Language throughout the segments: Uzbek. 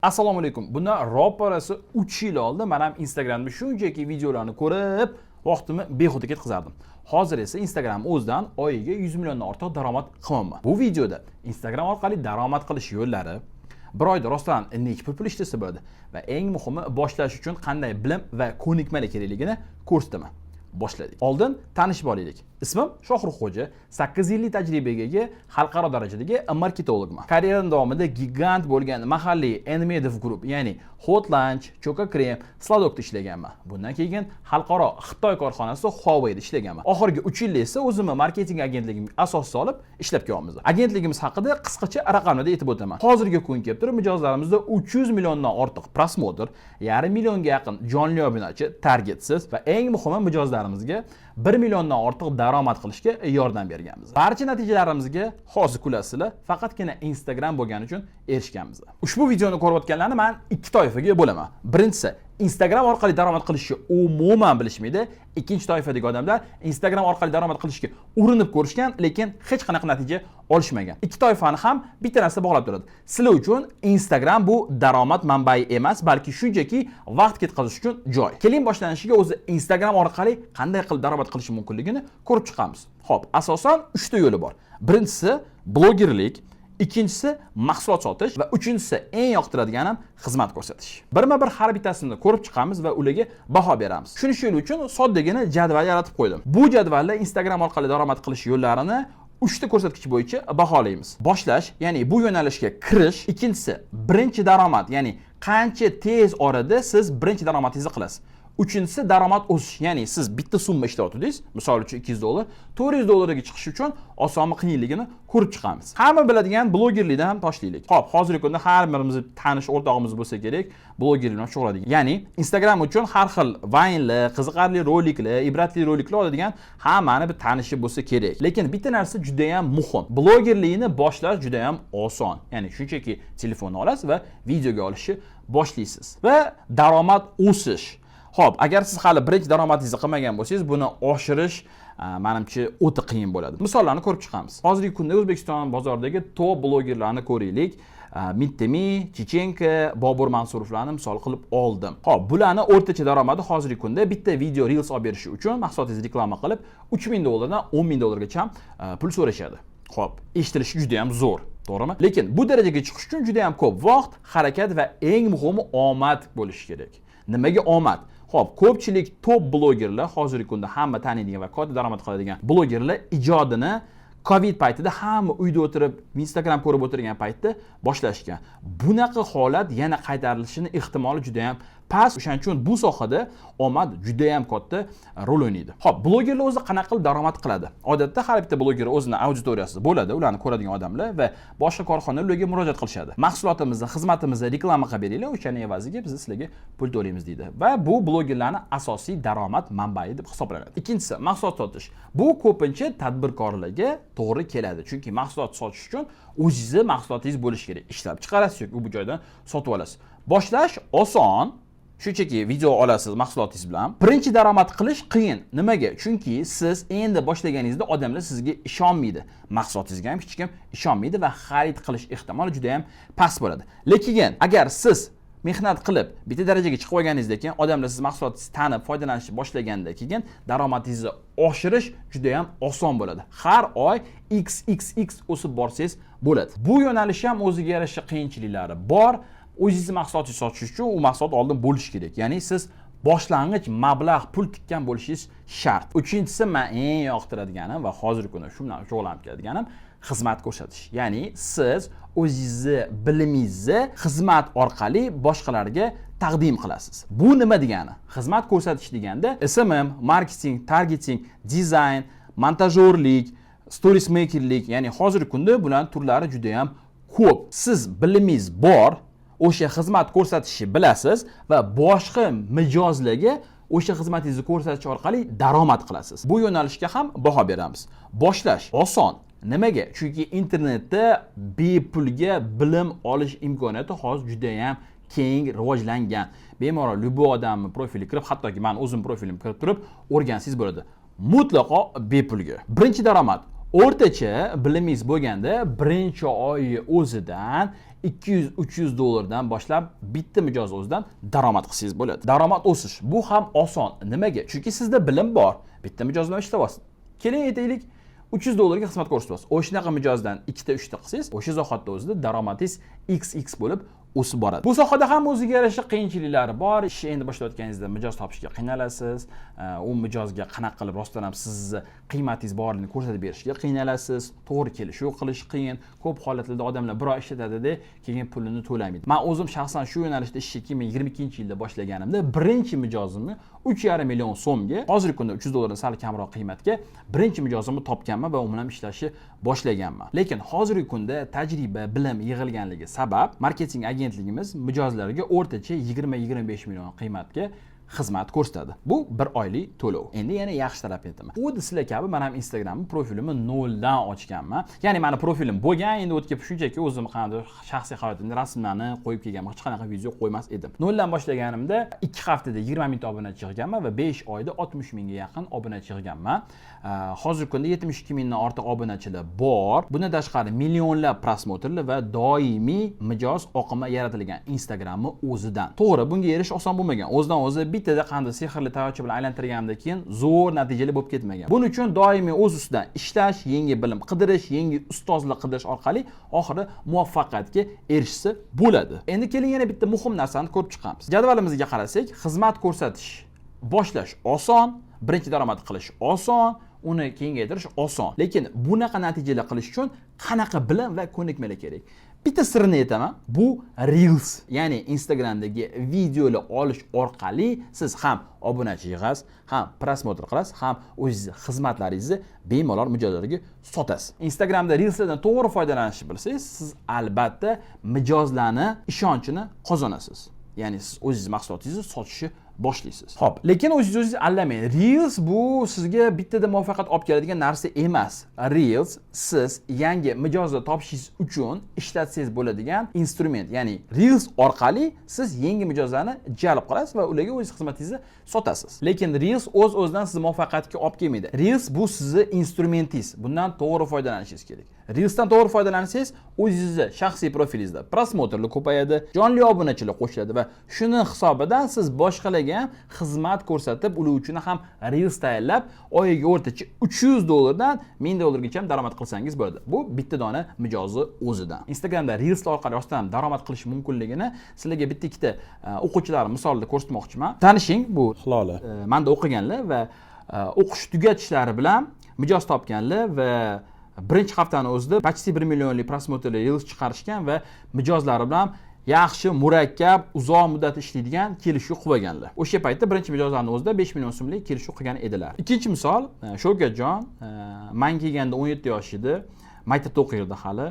Assalomu alaykum. Bundan ro'parasi 3 yil oldin men ham Instagramda shunchaki videolarni ko'rib, vaqtimni behuda ketkazardim. Hozir esa Instagram o'zidan oyiga 100 milliondan ortiq daromad qilaman. Bu videoda Instagram orqali daromad qilish yo'llari, bir oyda rostdan necha pul ishlasa bo'ladi va eng muhimi boshlash uchun qanday bilim va ko'nikmalar kerakligini ko'rsataman. Boshladik. Oldin tanishib olaylik. Ismim Shohrukxo'ja, 8 yillik tajribaga ega xalqaro darajadagi marketologman. Karyeram davomida gigant bo'lgan mahalliy Enmedev Group, ya'ni Hot Lunch, Choka Krem, Sladokda ishlaganman. Bundan keyin xalqaro Xitoy korxonasi Huawei'da ishlaganman. Oxirgi 3 yilda esa o'zimni marketing agentligimga asos solib ishlab kelyapmiz. Agentligimiz haqida qisqacha raqamlarda aytib o'taman. Hozirgi kun kelib turib mijozlarimizda 300 milliondan ortiq prosmotr, yarim millionga yaqin jonli obunachi, targetsiz va eng muhimi mijozlarimizga 1 milliondan ortiq daromad qilishga yordam berganmiz. Barcha natijalarimizga hozir kulasizlar, faqatgina Instagram bo'lgani uchun erishganmiz. Ushbu videoni ko'rib o'tganlarni men ikki toifaga bo'laman. Birinchisi, Instagram orqali daromad qilishni umuman bilishmaydi. Ikkinchi toifadagi odamlar Instagram orqali daromad qilishga urinib ko'rishgan, lekin hech qanaqa natija olishmagan. Ikki toifani ham bitta narsa bog'lab turadi. Sizlar uchun Instagram bu daromad manbai emas, balki shunchaki vaqt ketkazish uchun joy. Keling boshlanishiga o'zi Instagram orqali qanday qilib daromad qilish mumkinligini ko'rib chiqamiz. Xo'p, asosan 3 ta yo'li bor. Birinchisi blogerlik, ikkinchisi mahsulot sotish va uchinchisi eng yoqtiradiganim xizmat ko'rsatish. Birma-bir har bittasini ko'rib chiqamiz va ularga baho beramiz. Shuning uchun soddagina jadval yaratib qo'ydim. Bu jadvalda Instagram orqali daromad qilish yo'llarini 3 ta ko'rsatkich bo'yicha baholaymiz. Boshlash, ya'ni bu yo'nalishga kirish, ikkinchisi birinchi daromad, ya'ni qancha tez orada siz birinchi daromadingizni qilasiz. Uchinchisi daromad o'sish, ya'ni siz bitta summa ishlatdingiz, misol uchun $200, $400 chiqish uchun osonmi qiyinligini ko'rib chiqamiz. Hamma biladigan blogerlikdan ham boshlaylik. Xo'p, hozirgi kunda har birimiz tanish o'rtog'imiz bo'lsa kerak, blogerlik bilan shug'ullanadigan. Ya'ni Instagram uchun har xil vaynlar, qiziqarli roliklar, ibratli roliklar oladigan hammani bir tanishi bo'lsa kerak. Lekin bitta narsa juda ham muhim. Blogerlikni boshlash juda ham oson. Ya'ni shunchaki telefonni olasiz va videoga olishni boshlaysiz va daromad o'sish. Xo'p, agar siz hali birinchi daromadingizni qilmagan bo'lsangiz, buni oshirish menimcha o'ta qiyin bo'ladi. Misollarni ko'rib chiqamiz. Hozirgi kunda O'zbekiston bozoridagi top blogerlarni ko'raylik. Mittemi, Chechenko, Bobur Mansurovlarni misol qilib oldim. Xo'p, bularning o'rtacha daromadi hozirgi kunda bitta video reels olib berish uchun mahsulotingizni reklama qilib $3000 dan $10000gacha pul so'rashadi. Xo'p, eshitilishi juda ham zo'r, to'g'rimi? Lekin bu darajaga chiqish uchun juda ham ko'p vaqt, harakat va eng muhimi omad bo'lishi kerak. Nimaga omad? Xo'p, ko'pchilik top blogerlar hozirgi kunda hamma taniydigan va katta daromad qiladigan blogerlar ijodini Covid paytida hamma uyda o'tirib, Instagram ko'rib o'tirgan paytda boshlashgan. Bunaqa holat yana qaytarilishini ehtimoli juda ham past. O'shaning uchun bu sohada omad juda ham katta rol o'ynaydi. Xo'p, blogerlar o'zi qanaqa qilib daromad qiladi? Odatda har bitta bloger o'zining auditoriyasi bo'ladi, ularni ko'radigan odamlar va boshqa korxonalarga murojaat qilishadi. Mahsulotimizni, xizmatimizni reklama qilib beringlar, o'shaning evaziga biz sizlarga pul to'laymiz deydi. Va bu blogerlarning asosiy daromad manbai deb hisoblanadi. Ikkinchisi, mahsulot sotish. Bu ko'pincha tadbirkorlarga to'g'ri keladi. Chunki mahsulot sotish uchun o'zingizni mahsulotingiz bo'lishi kerak. Ishlab chiqarasiz yoki bu joydan sotib olasiz. Boshlash oson. Shunchaki video olasiz mahsulotingiz bilan. Birinchi daromad qilish qiyin. Nimaga? Chunki siz endi boshlaganingizda odamlar sizga ishonmaydi. Mahsulotingizga ham hech kim ishonmaydi va xarid qilish ehtimoli juda ham past bo'ladi. Lekin agar siz mehnat qilib bitta darajaga chiqib olganingizdan keyin odamlar siz mahsulotingizni tanib foydalanishni boshlagandan keyin daromadingizni oshirish juda ham oson bo'ladi. Har oy xxx o'sib borsangiz bo'ladi. Bu yo'nalish ham o'ziga yarasha qiyinchiliklari bor. O'zingizni mahsulotingizni sotish uchun u mahsulot oldin bo'lishi kerak. Ya'ni siz boshlang'ich mablag' pul tikkan bo'lishingiz shart. Uchinchisi men eng yoqtiradiganim va hozirgi kunda shu bilan shug'ullanib keladiganim xizmat ko'rsatish. Ya'ni siz o'zingizni bilimingizni xizmat orqali boshqalarga taqdim qilasiz. Bu nima degani? Xizmat ko'rsatish deganda SMM, marketing, targeting, dizayn, montajyorlik, stories makerlik, ya'ni hozirgi kunda bularning turlari juda ham ko'p. Siz bilimingiz bor, o'sha xizmat ko'rsatishni bilasiz va boshqa mijozlarga o'sha xizmatingizni ko'rsatish orqali daromad qilasiz. Bu yo'nalishga ham baho beramiz. Boshlash oson. Nimaga? Chunki internetda bepulga bilim olish imkoniyati hozir juda ham keng rivojlangan. Bemalol любой odam profiliga kirib, hattoki men o'zim profilimga kirib turib o'rgansangiz bo'ladi. Mutlaqo bepulga. Birinchi daromad o'rtacha bilimingiz bo'lganda birinchi oy o'zidan 200-300 dollardan boshlab bitta mijoz o'zidan daromad qilsangiz bo'ladi. Daromad o'sish bu ham oson. Nimaga? Chunki sizda bilim bor. Bitta mijoz bilan ishlayapsiz. Keling aytaylik 300 dollarga xizmat ko'rsatyapsiz. O'shanaqa mijozdan 2 ta 3 ta qilsangiz, o'sha sohada o'zida daromadingiz XX bo'lib o'sib boradi. Bu sohada ham o'ziga yarasha qiyinchiliklari bor. Ishni endi boshlayotganingizda mijoz topishga qiynalasiz. U mijozga qanaqa qilib rostdan ham sizni qiymatingiz borligini ko'rsatib berishga qiynalasiz. To'g'ri kelishuv qilish qiyin. Ko'p holatlarda odamlar bir oy ishlatadi-da, keyin pulini to'lamaydi. Men o'zim shaxsan shu yo'nalishda ishni 2022-yilda boshlaganimda birinchi mijozimni 3,5 million so'mga, hozirgi kunda 300 dollardan sal kamroq qiymatga birinchi mijozimni topganman va u bilan ishlashni boshlaganman. Lekin hozirgi kunda tajriba, bilim yig'ilganligi sabab marketing agentligimiz mijozlarga o'rtacha 20-25 million qiymatga xizmat ko'rsatadi. Bu bir oylik to'lov. Endi yana yaxshi taraf aytaman. Xuddi sizlar kabi men ham Instagram profilimni noldan ochganman. Ya'ni meni profilim bo'lgan, endi o'tib kelib shunchaki o'zim qanday shaxsiy hayotimda rasmlarni qo'yib kelganman, hech qanaqa video qo'ymas edim. Noldan boshlaganimda 2 haftada 20 ming obunachi yig'ganman va 5 oyda 60 mingga yaqin obunachi yig'ganman. Hozirgi kunda 72 mingdan ortiq obunachilar bor. Bundan tashqari millionlab prosmotrlar va doimiy mijoz oqimi yaratilgan Instagramni o'zidan. To'g'ri, bunga erishish oson bo'lmagan. O'zidan o'zi bittada qanday sehrli tayoqcha bilan aylantirganimdan keyin zo'r natijali bo'lib ketmagan. Buning uchun doimiy o'z ustidan ishlash, yangi bilim qidirish, yangi ustozlar qidirish orqali oxiri muvaffaqiyatga erishsa bo'ladi. Endi keling yana bitta muhim narsani ko'rib chiqamiz. Jadvalimizga qarasak, xizmat ko'rsatish, boshlash oson, birinchi daromad qilish oson, uni kengaytirish oson. Lekin bunaqa natijalar qilish uchun qanaqa bilim va ko'nikmalar kerak? Bitta sirni aytaman. Bu Reels, ya'ni Instagramdagi videolar olish orqali siz ham obunachi yig'asiz, ham prosmotr qilasiz, ham o'zingiz xizmatlaringizni bemalol mijozlarga sotasiz. Instagramda Reelslardan to'g'ri foydalanishni bilsangiz, siz albatta mijozlarni ishonchini qozonasiz. Ya'ni siz o'zingiz mahsulotingizni sotishni boshlaysiz. Xo'p, lekin o'zingiz allamang. Reels bu sizga bittada muvaffaqiyat olib keladigan narsa emas. Reels siz yangi mijozlar topishingiz uchun ishlatsangiz bo'ladigan instrument. Ya'ni Reels orqali siz yangi mijozlarni jalb qilasiz va ularga o'z xizmatingizni sotasiz. Lekin Reels o'z-o'zidan sizni muvaffaqiyatga olib kelmaydi. Reels bu sizni instrumentingiz. Bundan to'g'ri foydalanishingiz kerak. Reelsdan to'g'ri foydalansangiz, o'zingizning shaxsiy profilingizda prosmotrlar ko'payadi, jonli obunachilar qo'shiladi va shuni hisobidan siz boshqalarga ham xizmat ko'rsatib, ular uchun ham Reels tayyorlab, oyiga o'rtacha 300 dollardan 1000 dollargacha daromad qilsangiz bo'ladi. Bu bitta dona mijozi o'zidan. Instagramda Reels orqali rostdan daromad qilish mumkinligini sizlarga bitta-ikkita o'quvchilar misolida ko'rsatmoqchiman. Tanishing, bu Hilola. Menda o'qiganlar va o'qish tugatishlari bilan mijoz topganlar va birinchi haftani o'zida почти 1 millionlik prosmotrli Reels chiqarishgan va mijozlari bilan yaxshi, murakkab, uzoq muddat ishlaydigan kelishuv qilganlar. O'sha paytda birinchi mijozlarning o'zida 5 million so'mlik kelishuv qilgan edilar. Ikkinchi misol, Shavkatjon, men kelganda 17 yosh edi, maktabda o'qirdi hali.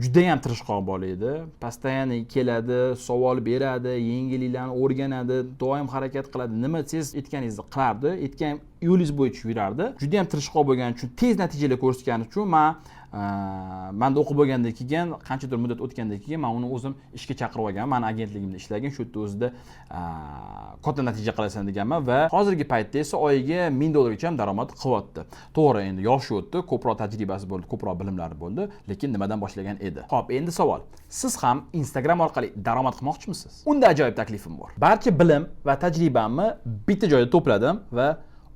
Juda ham tirishqoq bola edi. Постоянно keladi, savol beradi, yangiliklarni o'rganadi, doim harakat qiladi. Nima siz aytganingizni qilardi, aytgan yo'lingiz bo'yicha yurardi. Juda ham tirishqoq bo'lgani uchun, tez natijalar ko'rsatgani uchun menda o'qib bo'lgandan keyin, qanchadir muddat o'tgandan keyin men uni o'zim ishga chaqirib olganman. Meni agentligimda ishlagan, shu yerda o'zida katta natija qilasan deganman va hozirgi paytda esa oyiga 1000 dollargacha ham daromad qilyapti. To'g'ri, endi yoshi o'tdi, ko'proq tajribasi bo'ldi, ko'proq bilimlari bo'ldi, lekin nimadan boshlagan edi? Xo'p, endi savol. Siz ham Instagram orqali daromad qilmoqchimisiz? Unda ajoyib taklifim bor. Barcha bilim va tajribamni bitta joyda to'pladim va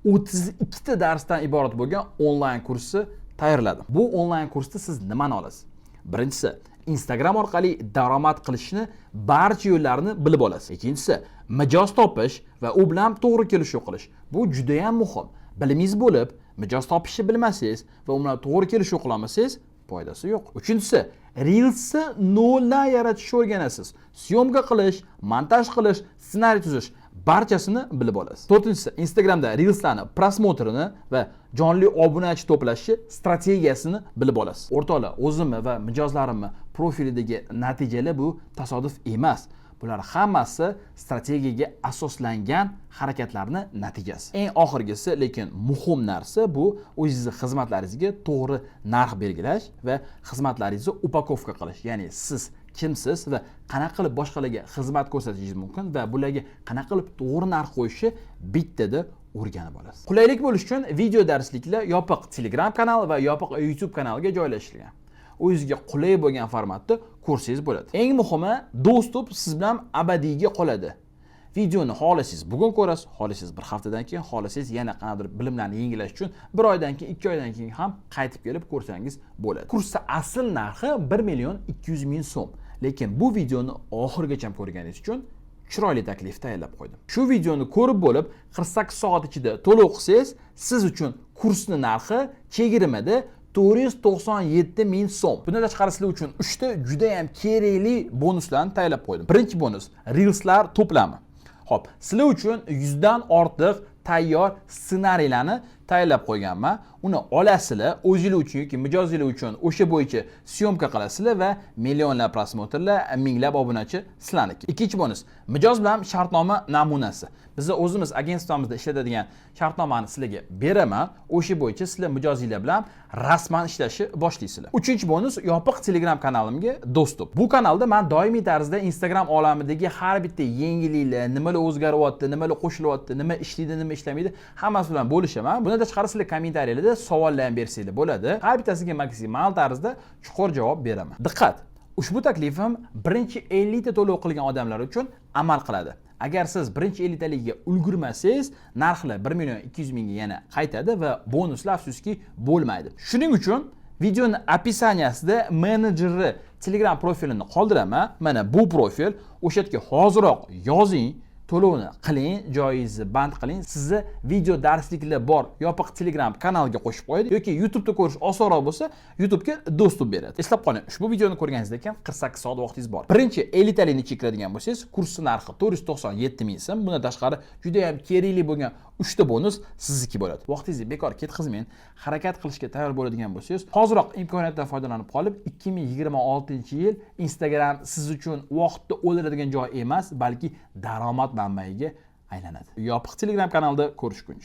32 ta darsdan iborat bo'lgan onlayn kursni tayyorladim. Bu onlayn kursda siz nimani olasiz? Birinchisi, Instagram orqali daromad qilishni barcha yo'llarini bilib olasiz. Ikkinchisi, mijoz topish va u bilan to'g'ri kelishuv qilish. Bu juda ham muhim. Bilimingiz bo'lib, mijoz topishni bilmasangiz va u bilan to'g'ri kelishuv qila olmasangiz, foydasi yo'q. Uchinchisi, Reelsni noldan yaratishni o'rganasiz. Syomka qilish, montaj qilish, ssenariy tuzish barchasini bilib olasiz. To'rtinchisi, Instagramda Reelslarni prosmotrini va jonli obunachi to'plashni strategiyasini bilib olasiz. O'rtoqlar, o'zimni va mijozlarimni profilidagi natijalar bu tasodif emas. Bular hammasi strategiyaga asoslangan harakatlarning natijasi. Eng oxirgisi, lekin muhim narsa bu o'zingizning xizmatlaringizga to'g'ri narx belgilash va xizmatlaringizni upakovka qilish. Ya'ni siz kimsiz va qanaqa qilib boshqalarga xizmat ko'rsatishingiz mumkin va bularga qanaqa qilib to'g'ri narx qo'yishni bittada o'rganib olasiz. Qulaylik bo'lish uchun video darsliklar yopiq Telegram kanal va yopiq YouTube kanaliga joylashtirilgan. o'zingizga qulay bo'lgan formatda ko'rsangiz bo'ladi. Eng muhimi, dostуп siz bilan abadiyga qoladi. Videoni xohlasangiz bugun ko'rasiz, xohlasangiz bir haftadan keyin, xohlasangiz yana qanaqadir bilimlarni yangilash uchun 1 oydan keyin, 2 oydan keyin ham qaytib kelib ko'rsangiz bo'ladi. Kursning asl narxi 1.200.000 so'm. Lekin bu videoni oxirigacha ko'rganingiz uchun chiroyli taklif tayyorlab qo'ydim. Shu videoni ko'rib bo'lib 48 soat ichida to'liq qilsangiz, siz uchun kursning narxi chegirmada 497.000 so'm. Bundan tashqari sizlar uchun 3 ta juda ham kerakli bonuslarni tayyorlab qo'ydim. Birinchi bonus Reelslar to'plami. Xo'p, sizlar uchun 100 dan ortiq tayyor ssenariylarni tayyorlab qo'yganman. Uni olasizlar, o'zingiz uchun yoki mijozinglar uchun o'sha bo'yicha syomka qilasizlar va millionlab prosmotrlar, minglab obunachi sizlarniki. Ikkinchi bonus, mijoz bilan shartnoma namunasi. Biz o'zimiz agentstvamizda ishlatadigan shartnomani sizlarga beraman. O'sha bo'yicha sizlar mijozinglar bilan rasman ishlashni boshlaysizlar. Uchinchi bonus, yopiq Telegram kanalimga dostуп. Bu kanalda men doimiy tarzda Instagram olamidagi har bitta yangiliklar, nimalar o'zgaryapti, nimalar qo'shilyapti, nima ishlaydi, nima ishlamaydi, hammasi bilan bo'lishaman. Bundan tashqari sizlar kommentariyalarda savollar bersanglar bo'ladi. Har bittasiga maksimal tarzda chuqur javob beraman. Diqqat! Ushbu taklifim birinchi 50 ta to'lov qilgan odamlar uchun amal qiladi. Agar siz birinchi 50 taligiga ulgurmasangiz, narxlar 1.200.000 ga yana qaytadi va bonuslar afsuski bo'lmaydi. Shuning uchun videoning opisaniyasida menejerni Telegram profilini qoldiraman. Mana bu profil, o'sha yerga hoziroq yozing. To'lovni qiling, joyingizni band qiling. Sizni video darsliklar bor yopiq Telegram kanaliga qo'shib qo'yadi yoki YouTube'da ko'rish osonroq bo'lsa, YouTube'ga dostуп beradi. Eslab qoling, ushbu videoni ko'rganingizdan keyin 48 soat vaqtingiz bor. Birinchi 50 talikni chekladigan bo'lsangiz, kursning narxi 497.000 so'm. Bundan tashqari juda ham kerakli bo'lgan 3 ta bonus sizniki bo'ladi. Vaqtingizni bekor ketkazmang. Harakat qilishga tayyor bo'ladigan bo'lsangiz, hoziroq imkoniyatdan foydalanib qolib, 2026-yil Instagram siz uchun vaqtni o'ldiradigan joy emas, balki daromad manbaiga aylanadi. Yopiq Telegram kanalida ko'rishguncha.